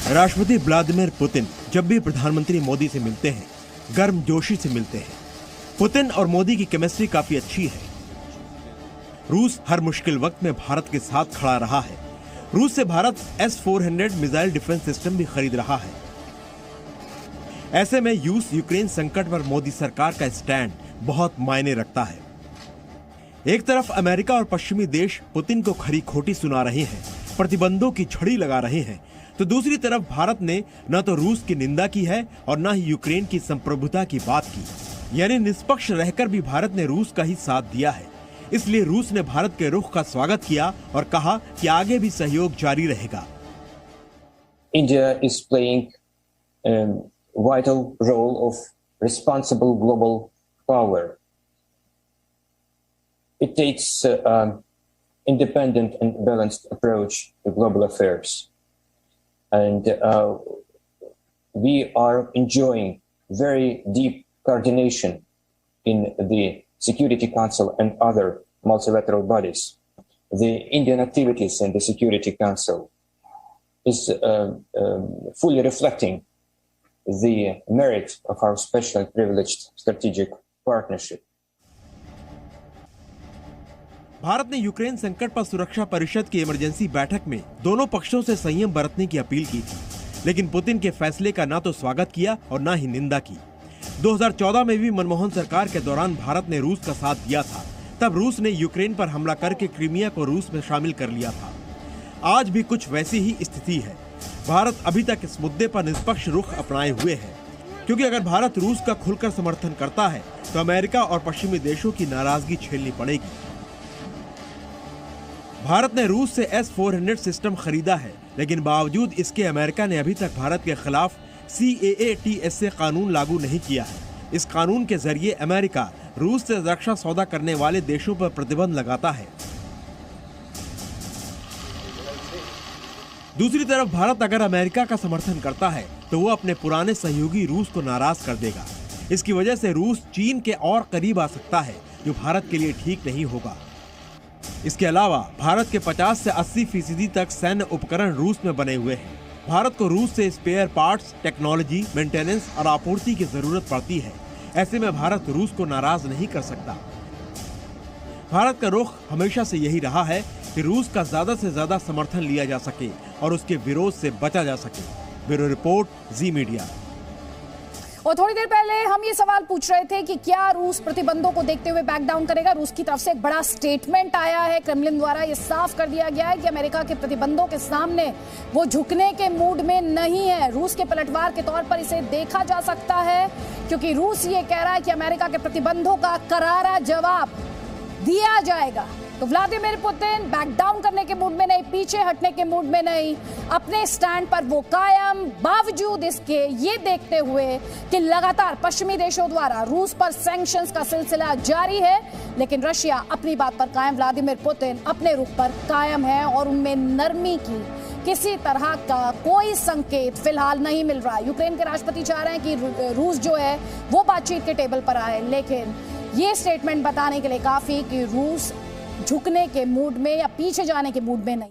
राष्ट्रपति Vladimir Putin जब भी प्रधानमंत्री मोदी से मिलते हैं, गर्मजोशी से मिलते हैं। पुतिन और मोदी की केमिस्ट्री काफी अच्छी है। रूस हर मुश्किल वक्त में भारत के साथ खड़ा रहा है। रूस से Bharat S-400 missile defence system भी खरीद रहा है। ऐसे में रूस यूक्रेन संकट पर मोदी सरकार का स्टैंड बहुत मायने रखता है। एक तरफ अमेरिका और पश्चिमी देश पुतिन को खरी खोटी सुना रहे हैं, प्रतिबंधों की छड़ी लगा रहे हैं, तो दूसरी तरफ भारत ने न तो रूस की निंदा की है और न ही यूक्रेन की संप्रभुता की बात की। यानी निष्पक्ष रहकर भी भारत ने रूस का ही साथ दिया है। इसलिए रूस ने भारत के रुख का स्वागत किया और कहा कि आगे भी सहयोग जारी रहेगा। India is playing a vital role of responsible global power. It takes independent and balanced approach to global affairs. And we are enjoying very deep coordination in the Security Council and other multilateral bodies. The Indian activities in the Security Council is fully reflecting the merit of our special privileged strategic partnership. Bharat ने Ukraine संकट पर सुरक्षा परिषद की emergency बैठक में दोनों पक्षों से संयम बरतने की अपील की थी, लेकिन पुतिन के फैसले का ना तो स्वागत किया और ना ही निंदा की। 2014 में भी मनमोहन सरकार के दौरान भारत ने रूस का साथ दिया था। तब रूस ने यूक्रेन पर हमला करके क्रीमिया को रूस में शामिल कर लिया था। आज भी कुछ वैसी ही स्थिति है। भारत अभी तक इस मुद्दे पर निष्पक्ष रुख अपनाए हुए है, क्योंकि अगर भारत रूस का खुलकर समर्थन करता है तो अमेरिका और पश्चिमी देशों की नाराजगी झेलनी पड़ेगी। भारत ने रूस से S-400 सिस्टम खरीदा है, लेकिन बावजूद इसके अमेरिका ने अभी तक भारत के खिलाफ CAATS कानून लागू नहीं किया है। इस कानून के जरिए अमेरिका रूस से रक्षा सौदा करने वाले देशों पर प्रतिबंध लगाता है। दूसरी तरफ भारत अगर अमेरिका का समर्थन करता है तो वो अपने पुराने सहयोगी रूस को नाराज कर देगा। इसकी वजह से रूस चीन के और करीब आ सकता है, जो भारत के लिए ठीक नहीं होगा। इसके अलावा भारत के 50 से 80% तक सैन्य उपकरण रूस में बने हुए हैं। भारत को रूस से स्पेयर पार्ट्स, टेक्नोलॉजी, मेंटेनेंस और आपूर्ति की जरूरत पड़ती है। ऐसे में भारत रूस को नाराज नहीं कर सकता। भारत का रुख हमेशा से यही रहा है कि रूस का ज्यादा से ज्यादा समर्थन लिया जा सके और उसके विरोध से बचा जा सके। ब्यूरो रिपोर्ट, जी मीडिया। और थोड़ी देर पहले हम ये सवाल पूछ रहे थे कि क्या रूस प्रतिबंधों को देखते हुए बैक डाउन करेगा। रूस की तरफ से एक बड़ा स्टेटमेंट आया है। क्रेमलिन द्वारा ये साफ कर दिया गया है कि अमेरिका के प्रतिबंधों के सामने वो झुकने के मूड में नहीं है। रूस के पलटवार के तौर पर इसे देखा जा सकता है, क्योंकि रूस ये कह रहा है कि अमेरिका के प्रतिबंधों का करारा जवाब दिया जाएगा। तो व्लादिमीर पुतिन बैक डाउन करने के मूड में नहीं, पीछे हटने के मूड में नहीं, अपने स्टैंड पर वो कायम, बावजूद इसके ये देखते हुए कि लगातार पश्चिमी देशों द्वारा रूस पर सैंक्शंस का सिलसिला जारी है, लेकिन रशिया अपनी बात पर कायम। व्लादिमीर पुतिन अपने रुख पर कायम है और उनमें नरमी की किसी तरह का कोई संकेत फिलहाल नहीं मिल रहा। यूक्रेन के राष्ट्रपति चाह रहे हैं कि रूस जो है वो बातचीत के टेबल पर आए, लेकिन ये स्टेटमेंट बताने के लिए काफी कि रूस झुकने के मूड में या पीछे जाने के मूड में नहीं।